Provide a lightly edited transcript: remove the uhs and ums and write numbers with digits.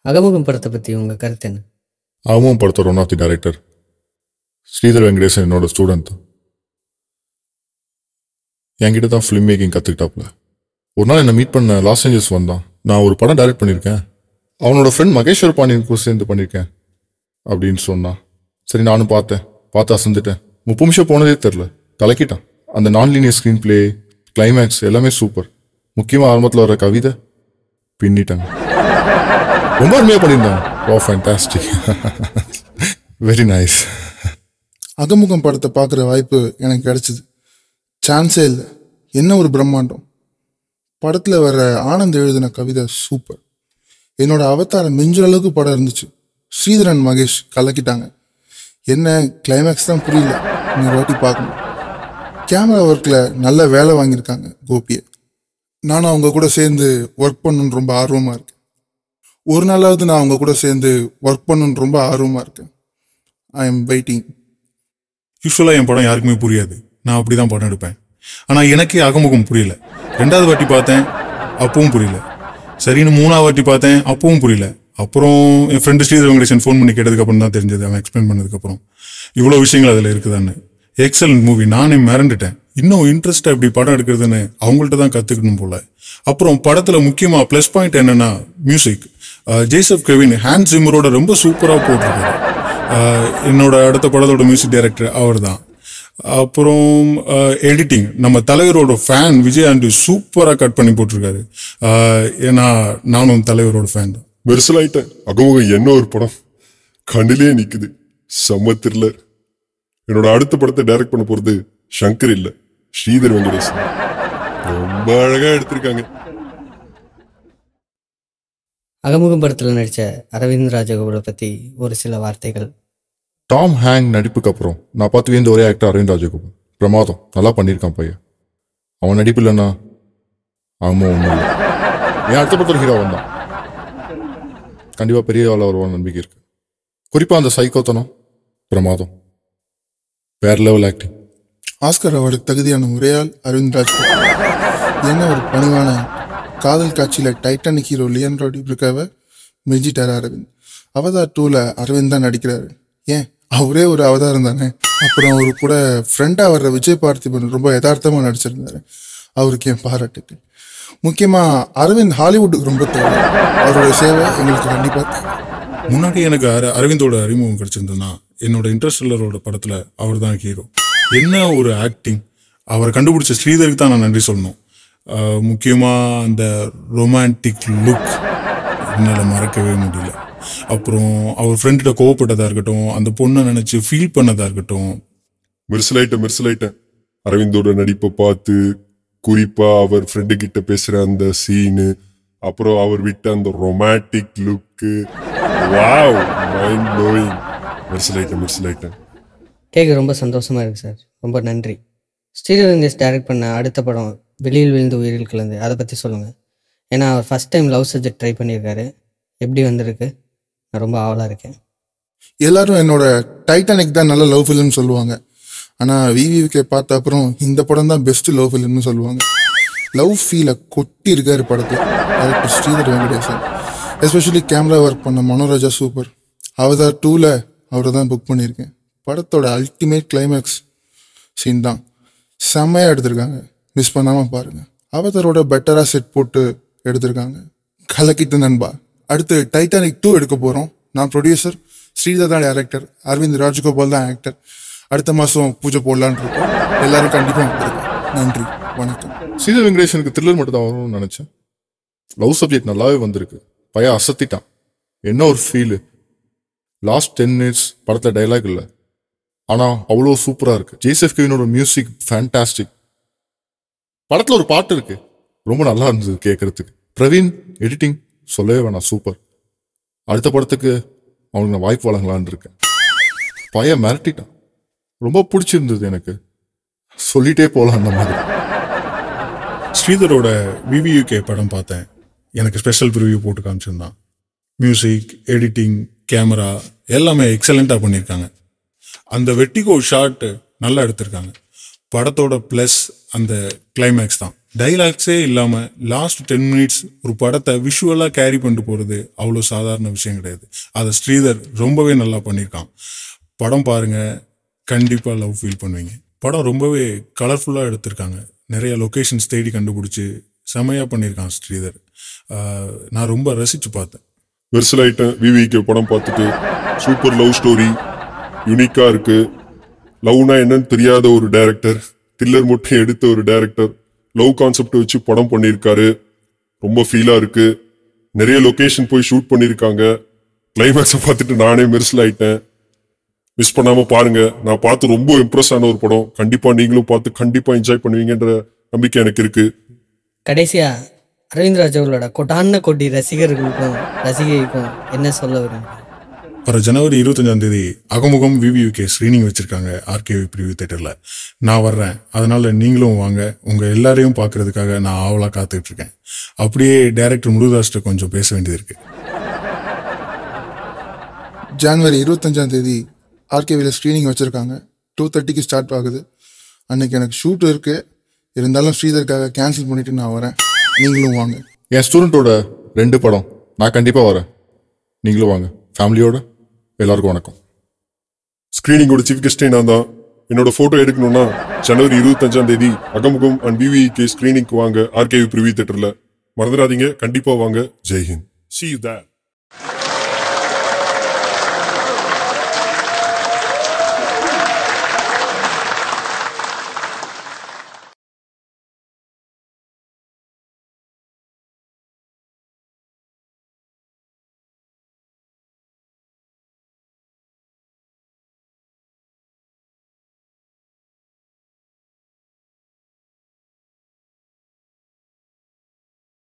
அகமுகம் படத்தை பற்றி உங்கள் கருத்து என்ன? அகமுகம் படத்தோட one of the director Sridhar Venkatesan என்னோட ஸ்டூடெண்ட். என்கிட்ட தான் ஃபிலிம் மேக்கிங் கற்றுக்கிட்டாப்புல. ஒரு நாள் என்னை மீட் பண்ண லாஸ் ஏஞ்சல்ஸ் வந்தான். நான் ஒரு படம் டைரக்ட் பண்ணியிருக்கேன், அவனோட ஃப்ரெண்ட் மகேஸ்வர் பாண்டியன் கூட சேர்ந்து பண்ணியிருக்கேன் அப்படின்னு சொன்னான். சரி நானும் பார்த்து அசந்துட்டேன். 30 நிமிஷம் போனதே தெரில, கலக்கிட்டான். அந்த non linear screenplay, climax எல்லாமே சூப்பர். முக்கியமாக ஆரம்பத்தில் வர கவிதை பின்னிட்டாங்க. ரொம்ப அருமையாக பண்ணியிருந்தாங்க. Oh fantastic, very nice. Agamugam படத்தை பார்க்குற வாய்ப்பு எனக்கு கிடைச்சிது. சான்ஸே இல்லை, என்ன ஒரு பிரம்மாண்டம். படத்தில் வர ஆனந்த் எழுதின கவிதை சூப்பர். என்னோட அவதாரம் மிஞ்சுற அளவுக்கு படம் இருந்துச்சு. ஸ்ரீதரன் மகேஷ் கலக்கிட்டாங்க. என்ன கிளைமேக்ஸ் தான் புரியல, இன்னொரு வாட்டி பார்க்கணும். கேமரா ஒர்க்கில் நல்ல வேலை வாங்கியிருக்காங்க கோபியை. நானும் அவங்க கூட சேர்ந்து ஒர்க் பண்ணணுன்னு ரொம்ப ஆர்வமாக இருக்கேன். ஒரு நாளாவது நான் அவங்க கூட சேர்ந்து ஒர்க் பண்ணணுன்னு ரொம்ப ஆர்வமாக இருக்கேன். I am waiting. யூஸ்வலாக என் படம் யாருக்குமே புரியாது, நான் அப்படி தான் படம் எடுப்பேன். ஆனால் எனக்கே அகமுகம் புரியல. 2வது வாட்டி பார்த்தேன், அப்பவும் புரியல. சரின்னு 3வது வாட்டி பார்த்தேன், அப்பவும் புரியல. அப்புறம் என் ஃப்ரெண்டு ஸ்ரீதர் வெங்கடேசன் ஃபோன் பண்ணி கேட்டதுக்கப்புறம் தான் தெரிஞ்சது, அவன் எக்ஸ்பிளைன் பண்ணதுக்கப்புறம் இவ்வளோ விஷயங்கள் அதில் இருக்குதான்னு. எக்ஸலண்ட் மூவி, நானே மறந்துட்டேன். இன்னும் இன்ட்ரெஸ்டாக இப்படி படம் எடுக்கிறதுன்னு அவங்கள்ட்ட தான் கற்றுக்கணும் போல. அப்புறம் படத்தில் முக்கியமாக ப்ளஸ் பாயிண்ட் என்னென்னா மியூசிக். ஜேசப் கெவின் ஹேண்ட் ஜிம்மரோட ரொம்ப சூப்பராக போட்டிருக்காரு. என்னோட அடுத்த படத்தோட மியூசிக் டைரக்டர் அவர் தான். அப்புறம் எடிட்டிங், நம்ம தலைவரோட ஃபேன் விஜய் ஆண்டி சூப்பராக கட் பண்ணி போட்டிருக்காரு. ஏன்னா நானும் தலைவரோட ஃபேன் தான். மெர்சலாயிட்டேன். அகமுகம் என்ன ஒரு படம், கண்ணிலே நிக்குது, செம்ம த்ரில்லர். என்னோட அடுத்த படத்தை டைரக்ட் பண்ண போறது சங்கர் இல்ல, ஸ்ரீதர் வெங்கடேசன். ரொம்ப அழகா எடுத்திருக்காங்க. அகமுகம் படத்தில் நடித்த அரவிந்த் ராஜகோபாலை பற்றி ஒரு சில வார்த்தைகள். டாம் ஹேங் நடிப்புக்கு அப்புறம் நான் பார்த்து வேந்த ஒரே ஆக்டர் அரவிந்த் ராஜகோபால். பிரமாதம், நல்லா பண்ணியிருக்கான் பையன். அவன் நடிப்பு இல்லைன்னா அவன் ஒன்றும் இல்லை. என் அடுத்த படத்தோட ஹீரோ வந்தான், கண்டிப்பாக பெரிய ஆளாக வருவான் நம்பிக்கை இருக்கு. குறிப்பாக அந்த சைக்கோத்தனம் பிரமாதம், வேற லெவல் ஆக்டிங். ஆஸ்கர் அவார்டுக்கு தகுதியான ஒரே ஆள் அரவிந்த் ராஜ்கோபால். என்ன ஒரு பணிவான காதல் காட்சியில் டைட்டானிக் ஹீரோ லியோனார்டோ டிகாப்ரியோவை மெஞ்சிட்டார் அரவிந்த். அவதார் 2ல அரவிந்த் தான் நடிக்கிறாரு. ஏன் அவரே ஒரு அவதாரம் தானே. அப்புறம் அவரு கூட ஃப்ரெண்டாக வர்ற விஜய் பார்த்திபன் ரொம்ப யதார்த்தமாக நடிச்சிருந்தாரு. அவருக்கு என் பாராட்டுக்கள். முக்கியமாக அரவிந்த் ஹாலிவுட்டுக்கு ரொம்ப தேவை. அவரோட சேவை எங்களுக்கு கண்டிப்பாக தேவை. முன்னாடி எனக்கு அரவிந்தோட அறிமுகம் கிடைச்சிருந்ததுன்னா என்னோட இன்டர்ஸ்டெல்லரோட படத்தில் அவர் தான் ஹீரோ. என்ன ஒரு ஆக்டிங்! அவரை கண்டுபிடிச்ச ஸ்ரீதருக்கு தான் நான் நன்றி சொல்லணும். முக்கியமாக அந்த ரொமான்டிக் லுக் என்னால் மறக்கவே முடியல. அப்புறம் அவர் ஃப்ரெண்ட்ட கோவப்பட்டதாக இருக்கட்டும், அந்த பொண்ணை நினச்சி ஃபீல் பண்ணதாக இருக்கட்டும். மெர்சலாயிட்டேன். அரவிந்தோட நடிப்பை பார்த்து, குறிப்பா அவர் ஃப்ரெண்டு கிட்ட பேசுற அந்த சீனு, அப்புறம் அவர் விட்ட அந்த ரொமான்டிக் லுக்கு, வாவ், மைண்ட் ப்ளோயிங். மெர்சலாயிட்டேன். கேட்க ரொம்ப சந்தோஷமாக இருக்குது சார், ரொம்ப நன்றி. ஸ்ரீதர் வெங்கடேஷ் டைரக்ட் பண்ண அடுத்த படம் வெளியில் விழுந்து உயிரில் கலந்து, அதை பற்றி சொல்லுங்கள். ஏன்னா அவர் first time love subject try பண்ணியிருக்காரு, எப்படி வந்திருக்கு? நான் ரொம்ப ஆவலாக இருக்கேன். எல்லாரும் என்னோட டைட்டானிக் தான் நல்ல லவ் ஃபிலிம்னு சொல்லுவாங்க. ஆனால் விவிகே பார்த்த அப்புறம் இந்த படம் தான் பெஸ்ட் லவ் ஃபிலிம்னு சொல்லுவாங்க. லவ் ஃபீலை கொட்டி இருக்காரு படத்தில் director Sridhar Venkatesan. Especially camera work பண்ண மனோராஜா சூப்பர். அவதார் 2ல அவரை தான் புக் பண்ணியிருக்கேன். படத்தோட அல்டிமேட் கிளைமேக்ஸ் சீன் தான் செம்மையாக எடுத்திருக்காங்க, மிஸ் பண்ணாமல் பாருங்கள். அவதாரோட பெட்டராக செட் போட்டு எடுத்திருக்காங்க. கலக்கிட்டு நண்பா. அடுத்து டைட்டானிக் 2 எடுக்க போகிறோம். நான் ப்ரொடியூசர், ஸ்ரீதர் தான் டைரக்டர், அரவிந்த் ராஜகோபால் தான் ஆக்டர். அடுத்த மாதம் பூஜை போடலான்னு இருக்கோம். எல்லாரும் கண்டிப்பாக வந்துருக்கோம். நன்றி, வணக்கம். ஸ்ரீதர் வெங்கடேசனுக்கு த்ரில்லர் மட்டும் தான் வரும்னு நினச்சேன். லவ் சப்ஜெக்ட் நல்லாவே வந்திருக்கு. பையன் அசத்திட்டான். என்ன ஒரு ஃபீலு. லாஸ்ட் 10 minutes படத்தில் டைலாக் இல்லை, ஆனால் அவ்வளோ சூப்பராக இருக்கு. ஜேசப் கெவினோட மியூசிக் ஃபேண்டாஸ்டிக். படத்தில் ஒரு பாட்டு இருக்கு, ரொம்ப நல்லா இருந்தது கேட்கறதுக்கு. பிரவீன் எடிட்டிங் சொல்லவே வேணாம், சூப்பர். அடுத்த படத்துக்கு அவனுக்கு நான் வாய்ப்பு வழங்கலான்னு இருக்கேன். பையன் மிரட்டிட்டான், ரொம்ப பிடிச்சிருந்தது எனக்கு, சொல்லிட்டே போகலாம் அந்த மாதிரி. ஸ்ரீதரோட விவியூகே படம் பார்த்தேன், எனக்கு ஸ்பெஷல் ப்ரிவியூ போட்டு காமிச்சிருந்தான். மியூசிக், எடிட்டிங், கேமரா எல்லாமே எக்ஸலண்ட்டாக பண்ணியிருக்காங்க. அந்த வெட்டிகோ ஷாட் நல்லா எடுத்திருக்காங்க. படத்தோட ப்ளஸ் அந்த கிளைமேக்ஸ் தான் டைலாக்ஸே இல்லாமல் லாஸ்ட் 10 மினிட்ஸ் ஒரு படத்தை விஷுவலாக கேரி பண்ணிட்டு போகிறது அவ்வளோ சாதாரண விஷயம் கிடையாது. அதை ஸ்ரீதர் ரொம்பவே நல்லா பண்ணியிருக்கான். படம் பாருங்கள், கண்டிப்பாக லவ் ஃபீல் பண்ணுவீங்க. படம் ரொம்பவே கலர்ஃபுல்லாக எடுத்திருக்காங்க. நிறைய லொக்கேஷன்ஸ் தேடி கண்டுபிடிச்சி செமையாக பண்ணியிருக்கான் ஸ்ரீதர். நான் ரொம்ப ரசித்து பார்த்தேன். மெர்சலைட்டேன் விவிக்கு படம் பார்த்துட்டு சூப்பர் லவ் ஸ்டோரி, யூனிக்கா இருக்கு. லவ்னா என்னன்னு தெரியாத ஒரு டைரக்டர், த்ரில்லர் மட்டும் எடுத்த ஒரு டைரக்டர் லவ் கான்செப்ட் வச்சு படம் பண்ணியிருக்காரு. ரொம்ப ஃபீலா இருக்கு. நிறைய லொகேஷன் போய் ஷூட் பண்ணியிருக்காங்க. கிளைமேக்ஸை பார்த்துட்டு நானே மெர்சல் ஆயிட்டேன். மிஸ் பண்ணாம பாருங்க. நான் பார்த்து ரொம்ப இம்ப்ரெஸ் ஆன ஒரு படம். கண்டிப்பா நீங்களும் பார்த்து கண்டிப்பா என்ஜாய் பண்ணுவீங்கன்ற நம்பிக்கை எனக்கு இருக்கு. கடைசியா அரவிந்த் ராஜ் அவர்களோட கொட்டான கொட்டி ரசிகர்களுக்கும் ரசிகைக்கும் என்ன சொல்ல விரும்புகிறேன்? வர ஜனவரி 25 அகமுகம் விவியூகே ஸ்க்ரீனிங் வச்சிருக்காங்க ஆர்கேவி ப்ரிவியூ தியேட்டர்ல. நான் வர்றேன். அதனால நீங்களும் வாங்க. உங்க எல்லாரையும் பார்க்கறதுக்காக நான் ஆவலா காத்துட்டு இருக்கேன். அப்படியே டைரக்டர் முருகதாஸ்ட்ட கொஞ்சம் பேச வேண்டியது இருக்கு. ஜனவரி 25 ஆர்கேவியில் ஸ்க்ரீனிங் வச்சுருக்காங்க. 2:30 ஸ்டார்ட் ஆகுது. அன்னைக்கு எனக்கு ஷூட் இருக்கு. இருந்தாலும் ஸ்ரீதருக்காக கேன்சல் பண்ணிட்டு நான் வரேன். நீங்களும் வாங்க. என் ஸ்டூடெண்ட்டோட 2 படம் நான் கண்டிப்பாக வரேன். நீங்களும் வாங்க. ஃபேமிலியோட எல்லாருக்கும் வணக்கம். ஸ்கிரீனிங்கோட சீஃப் கெஸ்டே நான் தான். என்னோட போட்டோ எடுக்கணும்னா ஜனவரி 25 அகமுகம் அண்ட் விவிகே ஸ்கிரீனிங்க்கு வாங்க ஆர்கேவி ப்ரிவியூ தியேட்டர்ல. மறந்துடாதீங்க, கண்டிப்பா வாங்க. ஜெய்ஹிந்த். See you there.